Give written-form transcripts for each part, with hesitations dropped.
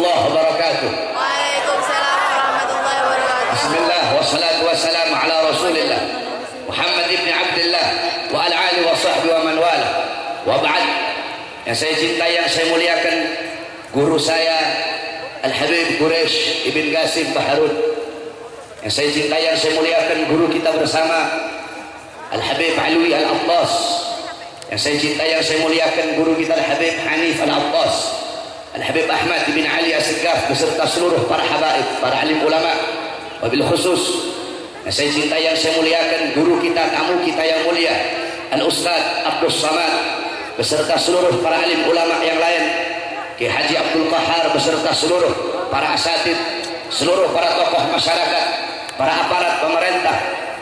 warahmatullahi wabarakatuh. Waalaikumsalam warahmatullahi wabarakatuh. Bismillah wassalatu wassalamu ala Rasulillah Muhammad ibn Abdullah wa ala alihi wa sahbihi wa man wala. Wa ba'd. Yang saya cintai, yang saya muliakan, guru saya Al-Habib Quraish Ibn Qasim Baharud. Yang saya cintai, yang saya muliakan, guru kita bersama Al-Habib Alwi Al-Attas. Yang saya cintai, yang saya muliakan, guru kita Al-Habib Hanif Al-Attas, Al-Habib Ahmad bin Ali As-Segaf, beserta seluruh para habaib, para alim ulama. Wabil khusus yang saya cintai, yang saya muliakan, guru kita, tamu kita yang mulia Al-Ustaz Abdul Samad, beserta seluruh para alim ulama yang lain, Ki Haji Abdul Qahar, beserta seluruh para asatid, seluruh para tokoh masyarakat, para aparat pemerintah,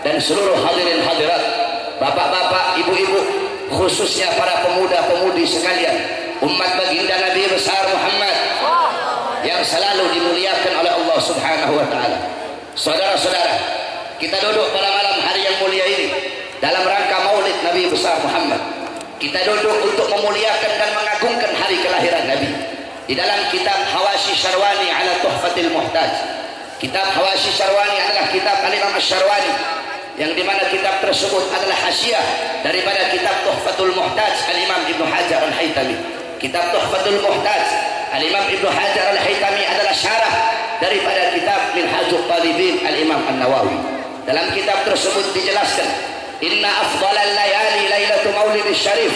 dan seluruh hadirin hadirat, bapak-bapak, ibu-ibu, khususnya para pemuda-pemudi sekalian, umat baginda Nabi besar Muhammad yang selalu dimuliakan oleh Allah Subhanahu wa taala. Saudara-saudara, kita duduk pada malam hari yang mulia ini dalam rangka Maulid Nabi besar Muhammad. Kita duduk untuk memuliakan dan mengagungkan hari kelahiran Nabi. Di dalam kitab Hawashi Syarwani ala Tuhfatil Muhtaj. Kitab Hawashi Syarwani adalah kitab Al-Imam Syarwani, yang dimana kitab tersebut adalah hasyiah daripada kitab Tuhfatul Muhtaj Al-Imam Ibnu Hajar Al-Haytami. Kitab Tuhfatul Muhtaj Al-Imam Ibnu Hajar Al-Haytami adalah syarah daripada kitab Minhajul Talibin Al-Imam An-Nawawi. Dalam kitab tersebut dijelaskan, inna afdalal layali lailatul maulidis syarif,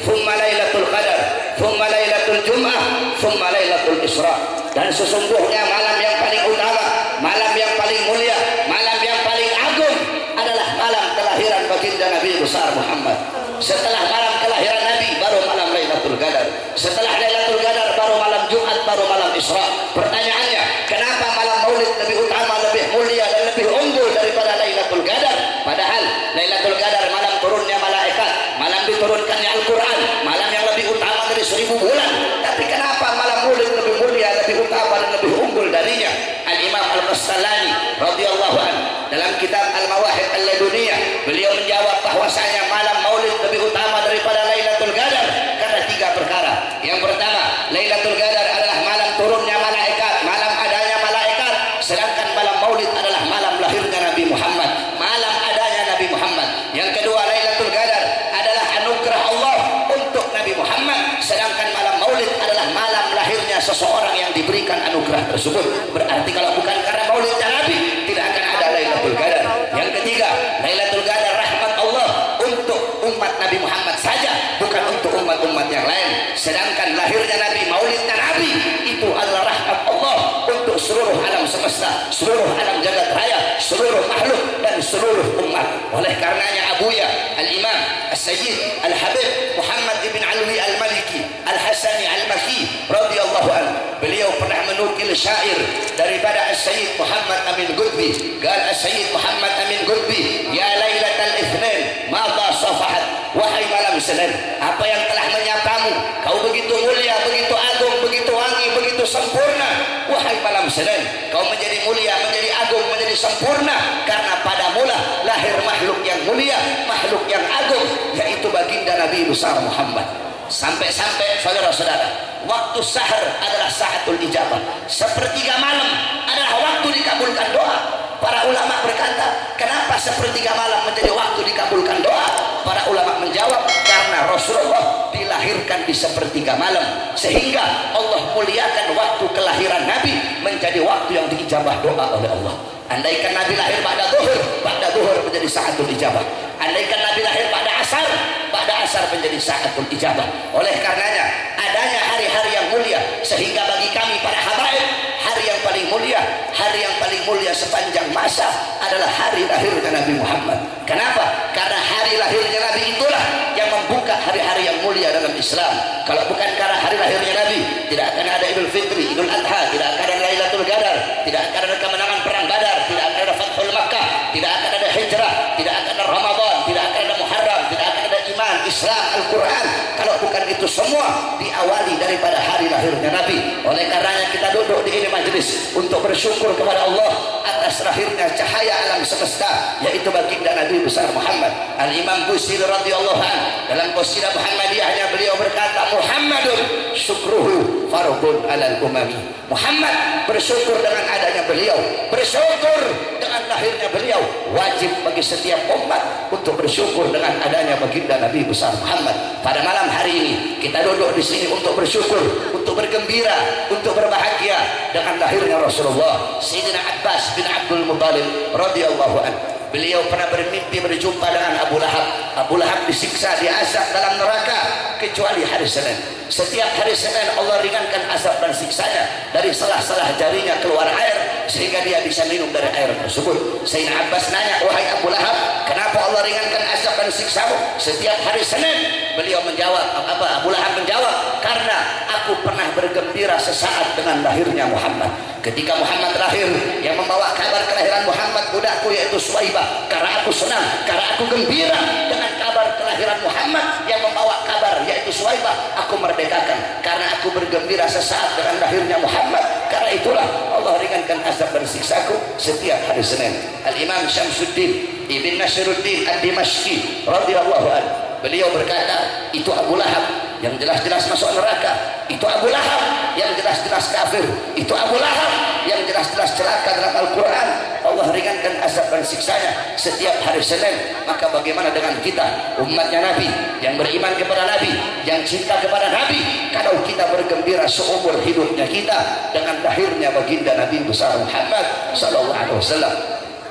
thumma lailatul qadar, thumma lailatul jum'ah, thumma lailatul isra. Dan sesungguhnya malam yang paling utama, malam yang paling mulia, malam yang paling agung adalah malam kelahiran baginda Nabi besar Muhammad. Setelah malam kelahiran Nabi baru malam Lailatul Qadar. Setelah Lailatul Qadar baru malam Jumat, baru malam Isra. Pertanyaannya, kenapa malam Maulid lebih utama, lebih mulia dan lebih unggul daripada Lailatul Qadar? Padahal Lailatul Qadar malam turunnya malaikat, malam diturunkannya Al-Qur'an, malam yang lebih utama dari 1000 bulan. Tapi kenapa malam Maulid lebih mulia, lebih utama dan lebih unggul darinya? Al-Imam Al-Qastalani radhiyallahu anhu dalam kitab Al-Mawahib Al-Laduniyah, beliau menjawab bahwasanya malam Maulid lebih utama daripada Lailatul Qadar karena 3 perkara. Yang pertama, Lailatul Qadar adalah malam turunnya malaikat, malam adanya malaikat, sedangkan malam Maulid adalah malam lahirnya Nabi Muhammad, malam adanya Nabi Muhammad. Yang kedua, Lailatul Qadar adalah anugerah Allah untuk Nabi Muhammad, sedangkan malam Maulid adalah malam lahirnya seseorang yang diberikan anugerah tersebut. Berarti kalau bukan karena Maulidnya Nabi, tidak akan ada Lailatul Qadar. Yang ketiga, Lailatul Qadar rahmat Allah untuk umat Nabi Muhammad saja, bukan untuk umat-umat yang lain. Sedangkan lahirnya Nabi, Maulidnya Nabi, itu adalah rahmat Allah untuk seluruh alam semesta, seluruh alam jagat raya, seluruh makhluk dan seluruh umat. Oleh karenanya Abuya Al-Imam As-Sayyid Al-Habib Muhammad ibn Alwi Al-Maliki Al-Hasani Al-Maki radhiyallahu anhu, beliau pernah menukil syair daripada As-Sayyid Muhammad Amin Qutbi. Qal As-Sayyid Muhammad Amin Qutbi, ya Lailatal Itsnain madha safahat, wahai malam Senin, apa yang telah menyapamu, kau begitu mulia, begitu agung, begitu wangi, begitu sempurna. Wahai malam Senin, kau menjadi mulia, menjadi agung, menjadi sempurna karena pada mula lahir makhluk yang mulia, makhluk yang agung, yaitu baginda Nabi besar Muhammad. Sampai-sampai saudara-saudara, waktu sahar adalah saatul ijabah, sepertiga malam adalah waktu dikabulkan doa. Para ulama berkata, kenapa sepertiga malam menjadi waktu dikabulkan doa? Para ulama menjawab, karena Rasulullah dilahirkan di sepertiga malam, sehingga Allah muliakan waktu kelahiran Nabi menjadi waktu yang diijabah doa oleh Allah. Andaikan Nabi lahir pada zuhur menjadi saatul ijabah. Andaikan Nabi lahir pada asar menjadi saatul ijabah. Oleh karenanya adanya hari-hari yang mulia, sehingga bagi kami para habaib, hari yang paling mulia, hari yang paling mulia sepanjang masa adalah hari lahirnya Nabi Muhammad. Kenapa? Karena hari lahirnya Nabi itulah yang membuka hari-hari yang mulia dalam Islam. Kalau bukan karena hari lahirnya Nabi, tidak akan ada Idul Fitri, Idul Adha, tidak akan ada Lailatul Qadar, tidak akan ada kemenangan perang Badar, tidak akan ada Fathul Makkah, tidak akan ada hijrah, tidak akan ada Ramadan, tidak akan ada Muharram, tidak akan ada iman, Islam, Al-Quran. Kalau bukan itu semua diawali daripada hari lahirnya Nabi. Oleh karenanya kita duduk di ini majelis untuk bersyukur kepada Allah atas atas lahirnya cahaya alam semesta, yaitu baginda Nabi besar Muhammad. Al-Imam Busiri radhiyallahu anhu dalam qasidah Muhammadiyahnya beliau berkata, Muhammadun syukruhu fardun alal umami. Muhammad bersyukur dengan adanya beliau, bersyukur dengan lahirnya beliau, wajib bagi setiap umat untuk bersyukur dengan adanya baginda Nabi besar Muhammad. Pada malam hari ini kita duduk di sini untuk bersyukur, untuk bergembira, untuk berbahagia dengan lahirnya Rasulullah. Sayyidina Abbas bin Abdul Muttalib radhiyallahu anhu, beliau pernah bermimpi berjumpa dengan Abu Lahab. Abu Lahab disiksa, diazab dalam neraka kecuali hari Senin. Setiap hari Senin Allah ringankan azab dan siksanya, dari salah-salah jarinya keluar air sehingga dia bisa minum dari air tersebut. Sayyidina Abbas nanya, wahai Abu Lahab, kenapa Allah ringankan azab dan siksamu setiap hari Senin? Beliau menjawab, Abu Lahab menjawab, karena aku pernah bergembira sesaat dengan lahirnya Muhammad. Ketika Muhammad lahir, yang membawa kabar kelahiran Muhammad budakku yaitu Suwaibah, karena aku senang, karena aku gembira dengan kabar kelahiran Muhammad, yang membawa kabar yaitu Suwaibah aku merdekakan, karena aku bergembira sesaat dengan lahirnya Muhammad. Karena itulah Allah ringankan azab dan siksaku setiap hari Senin. Al-Imam Syamsuddin Ibn Nasiruddin Ad-Dimashqi radhiyallahu anhu, beliau berkata, itu Abu Lahab yang jelas-jelas masuk neraka, itu Abu Lahab yang jelas-jelas kafir, itu Abu Lahab yang jelas-jelas celaka dalam Al-Quran. Allah ringankan azab dan siksanya setiap hari Senin. Maka bagaimana dengan kita, umatnya Nabi, yang beriman kepada Nabi, yang cinta kepada Nabi, kalau kita bergembira seumur hidupnya kita dengan lahirnya baginda Nabi besar Muhammad sallallahu alaihi wasallam.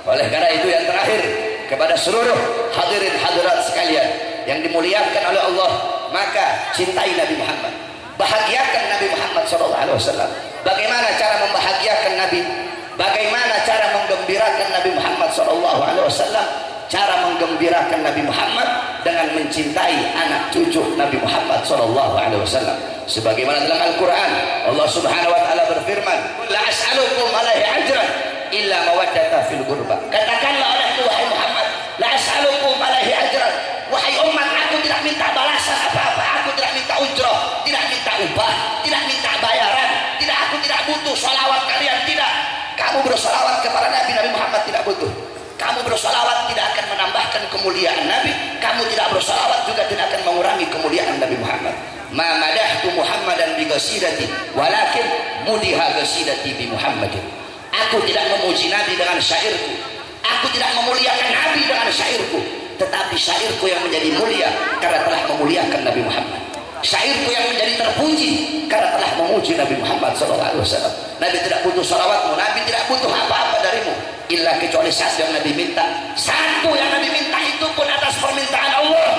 Oleh karena itu yang terakhir, kepada seluruh hadirin hadirat sekalian yang dimuliakan oleh Allah, maka cintai Nabi Muhammad, bahagiakan Nabi Muhammad SAW. Bagaimana cara membahagiakan Nabi? Bagaimana cara menggembirakan Nabi Muhammad SAW? Cara menggembirakan Nabi Muhammad dengan mencintai anak cucu Nabi Muhammad SAW. Sebagaimana dalam Al-Quran Allah Subhanahu Wa Taala berfirman, la as'alukum alaihi ajran illa mawaddata fil qurba. Katakanlah olehku wahai Muhammad, la as'alukum alaihi ajran, wahai umat, aku tidak minta balasan apa-apa, aku tidak minta ujrah, tidak minta upah, tidak minta bayaran, aku tidak butuh salawat kalian, tidak. Kamu bersalawat kepada Nabi Muhammad tidak butuh. Kamu bersalawat tidak akan menambahkan kemuliaan Nabi, kamu tidak bersalawat juga tidak akan mengurangi kemuliaan Nabi Muhammad. Ma madahtu Muhammadan bi qasidati walakin mudiha qasidati bi Muhammadin. Aku tidak memuji Nabi dengan syairku, aku tidak memuliakan Nabi dengan syairku, tetapi syairku yang menjadi mulia karena telah memuliakan Nabi Muhammad. Syairku yang menjadi terpuji karena telah memuji Nabi Muhammad SAW. Nabi tidak butuh salawatmu, Nabi tidak butuh apa-apa darimu, illa kecuali satu yang Nabi minta. Satu yang Nabi minta itu pun atas permintaan Allah.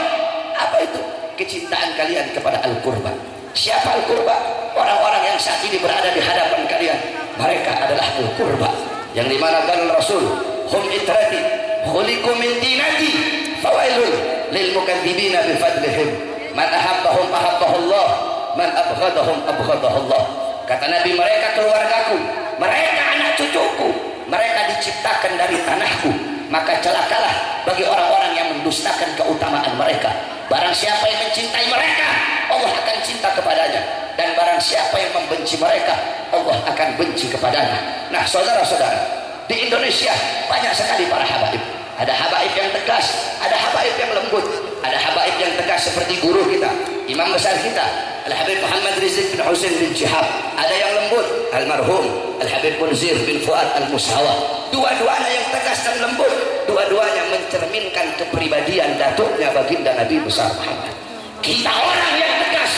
Apa itu? Kecintaan kalian kepada Al-Qurba. Siapa Al-Qurba? Orang-orang yang saat ini berada di hadapan kalian, mereka adalah Al-Qurba, yang dimana kan Rasul, hum itrati khuliqu min dinati fawailun lil mukadzibina bi fadlihim, man ahabbahum ahabbahullah, man abghadahum abghadahullah. Kata Nabi, mereka keluargaku, mereka anak cucuku, mereka diciptakan dari tanahku, maka celakalah bagi orang-orang yang mendustakan keutamaan mereka. Barang siapa yang mencintai mereka, Allah akan cinta kepadanya, dan barang siapa yang membenci mereka, Allah akan benci kepadanya. Nah saudara-saudara, di Indonesia banyak sekali para habaib. Ada habaib yang tegas, ada habaib yang lembut. Ada habaib yang tegas seperti guru kita, imam besar kita, Al-Habib Muhammad Rizieq bin Husain bin Syihab. Ada yang lembut, Almarhum Al-Habib Munzir bin Fuad Al-Mushawah. Dua-duanya yang tegas dan lembut, dua-duanya mencerminkan kepribadian datuknya baginda Nabi besar Muhammad. Kita orang yang tegas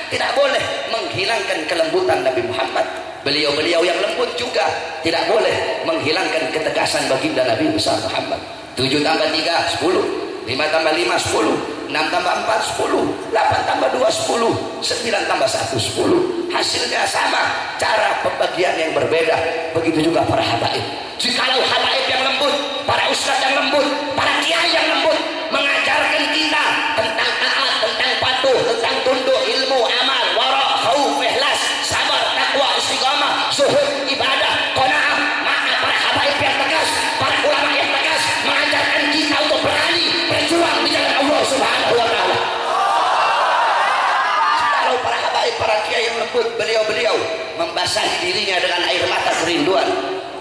tidak boleh menghilangkan kelembutan Nabi Muhammad. Beliau-beliau yang lembut juga tidak boleh menghilangkan ketegasan baginda Nabi besar Muhammad. 7 tambah 3 10, 5 tambah 5 10, 6 tambah 4 10, 8 tambah 2 10, 9 tambah 1 10. Hasilnya sama, cara pembagian yang berbeda. Begitu juga para habaib. Jikalau habaib yang lembut, para ustadz yang lembut, para kiai yang lembut mengajarkan kita tentang taat, tentang patuh, tentang tunduk, ilmu, amal, wara, khauf, ikhlas, sabar, takwa, istiqamah, zuhud, ibadah, qanaah, maka para habaib yang tegas, para ulama yang tegas mengajarkan kita untuk berani berjuang di jalan Allah Subhanahu wa Ta'ala. Kalau para habaib, para kiai yang lembut, beliau-beliau membasahi dirinya dengan air mata kerinduan.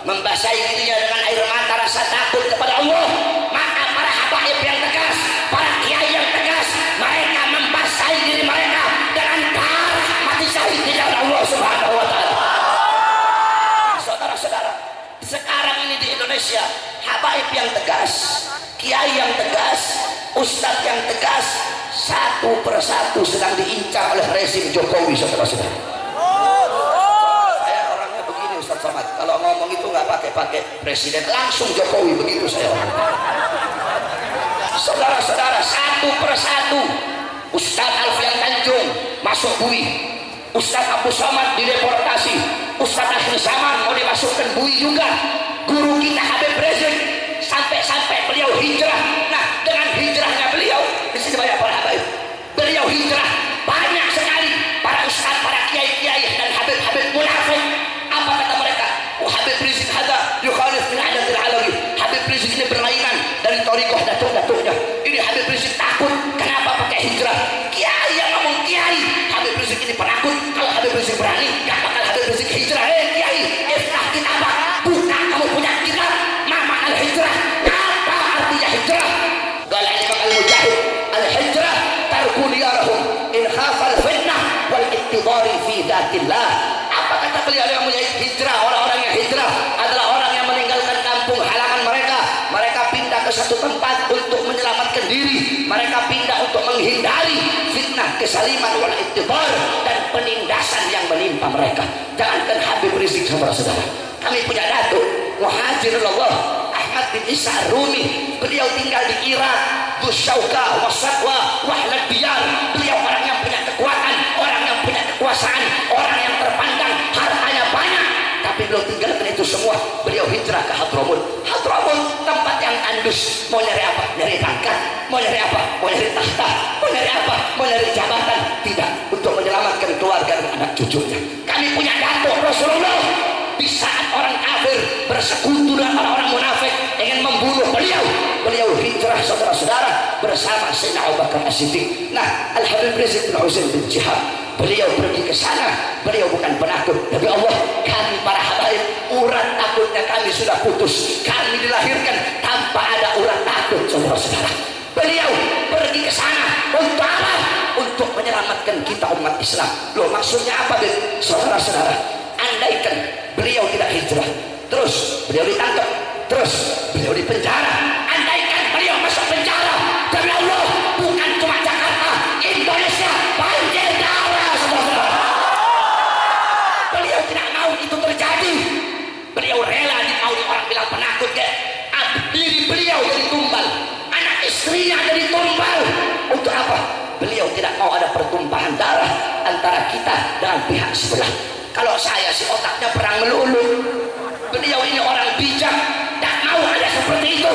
membasahi dirinya dengan air mata rasa takut kepada Allah. Maka para habaib yang tegas, para kiai yang tegas, mereka membasahi diri mereka dengan darah mati syahid di jalan Allah Subhanahu wa taala. Saudara-saudara, sekarang ini di Indonesia habaib yang tegas, kiai yang tegas, ustadz yang tegas, satu persatu sedang diincar oleh rezim Jokowi. Saudara-saudara, saya orangnya begini, Ustadz Somad, kalau ngomong itu nggak pakai presiden, langsung Jokowi, begitu saya orangnya. Saudara-saudara, satu persatu Ustadz Alfian Tanjung masuk bui, Ustadz Abu Somad dideportasi, Ustadz Akhir Zaman mau dimasukkan bui juga, guru kita Habib Rizik sampai beliau hijrah. Nah, dengan hijrahnya beliau, di sini banyak para habaib, beliau hijrah, banyak sekali para ustadz, para kiai-kiai dan habib-habib munafik. Apa kata mereka? Habib Rizik hada yukhalif min adatil alawi. Habib Rizik ini berlainan dari thariqah datuk-datuknya. Ini Habib Rizik takut, kenapa pakai hijrah? Kiai yang ngomong kiai, Habib Rizik ini penakut. Kalau Habib Rizik berani, gak bakal Habib Rizik hijrah. Kiai, iftah kitabah, buka kamu punya kitab Mama al-Hijrah. Apa artinya hijrah? Qala Imam al-Mujahid, al-hijrah tarku diyarahum in khafal fitnah wal ittidari fi datillah. Apa kata beliau yang Mujahid? Hijrah, orang-orang yang hijrah adalah orang yang meninggalkan kampung halaman mereka. Mereka pindah ke satu tempat untuk menyelamatkan diri. Mereka pindah untuk menghindari fitnah, kesaliman wal ittidar dan penindasan yang menimpa mereka. Jangankan Habib Rizik, saudara-saudara, kami punya datuk Muhajirullah Ahmad bin Isa Rumi. Beliau tinggal di Irak, Dusyauka, Wasatwa, Wahlad Diyar. Beliau orang yang punya kekuatan, orang yang punya kekuasaan, orang yang terpandang, hartanya banyak. Tapi beliau tinggalkan itu semua. Beliau hijrah ke Hadramut. Hadramut tempat yang tandus. Mau nyari apa? Nyari pangkat. Mau nyari apa? Mau nyari tahta. Mau nyari apa? Mau nyari jabatan. Tidak, untuk menyelamatkan keluarga dan anak cucunya. Kami punya datuk Rasulullah. Di saat orang kafir bersekutu dengan orang-orang munafik ingin membunuh beliau hijrah, saudara-saudara, bersama Sayyidina Abu Bakar As-Siddiq. Nah, Al-Habib Rizik bin Husain bin Jihad, beliau pergi ke sana. Beliau bukan penakut, tapi Allah, kami para habaib, urat takutnya kami sudah putus. Kami dilahirkan tanpa ada urat takut, saudara-saudara. Beliau pergi ke sana untuk apa? Untuk menyelamatkan kita umat Islam. Loh, maksudnya apa, saudara-saudara? Andaikan beliau tidak hijrah, terus beliau ditangkap, terus beliau dipenjara. Andaikan beliau masuk penjara, demi Allah, bukan cuma Jakarta, Indonesia banjir darah, saudara-saudara. Beliau tidak mau itu terjadi. Beliau rela dikauli orang bilang penakut, diri beliau jadi tumbal, anak istrinya jadi tumbal. Untuk apa? Beliau tidak mau ada pertumpahan darah antara kita dengan pihak sebelah. Kalau saya sih otaknya perang melulu. Beliau ini orang bijak, tak mau ada seperti itu.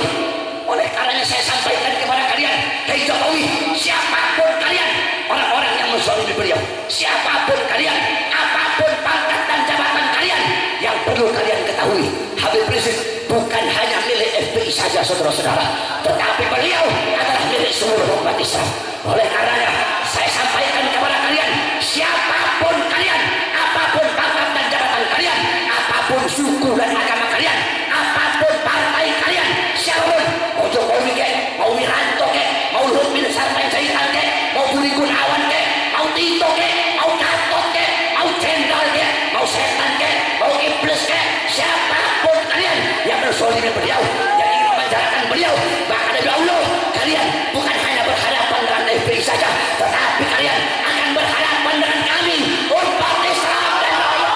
Oleh karenanya saya sampaikan kepada kalian, hei Jokowi, siapapun kalian, orang-orang yang menzalimi beliau, siapapun kalian, apapun pangkat dan jabatan kalian, yang perlu kalian ketahui, Habib Rizik bukan hanya milik FPI saja, saudara-saudara, tetapi beliau adalah milik seluruh umat Islam. Oleh karenanya saya sampaikan kepada kalian, siapapun kalian, apapun pangkat dan jabatan kalian, apapun suku dan agama kalian, apapun partai kalian, siapapun, mau Jokowi kek, mau Wiranto kek, mau Luhut bin Sarpanjaitan kek, mau Budi Gunawan kek, mau Tito kek, mau Gatot kek, mau Jenderal kek, mau setan kek, mau iblis kek, siapapun kalian yang berzalimi beliau, yang ingin memenjarakan beliau, maka demi Allah, kalian bukan hanya berhadapan dengan FPI saja, tetapi kalian akan berhadapan dengan kami, umat Islam dan rakyat.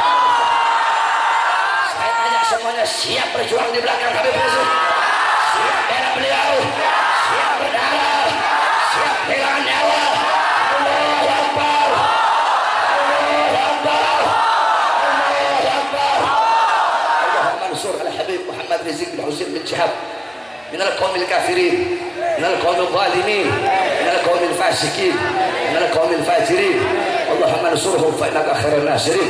Saya tanya semuanya, siap berjuang di belakang Habib Rizik? Siap bela beliau? Siap berdarah? Siap kehilangan nyawa? Allahu Akbar, Allahu Akbar, Allahu Akbar. Allahumma ansur al-Habib Muhammad Rizik bin Husain bin Jihad min al-qawmil kafirin, min al-qawmil zalimin, min al-qawmil fasikin, min al-qawmil fajirin. Allahumma ansurhu fa innaka khairun nasirin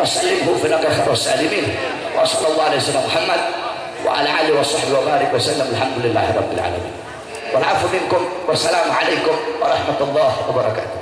wa sallimhu fa innaka khairus salimin. Wa sallallahu alaihi wasallam Muhammad wa ala alihi wa sahbihi wa barik wa sallam. Alhamdulillahi rabbil alamin. Wal afu minkum. Wassalamu alaikum warahmatullahi wabarakatuh.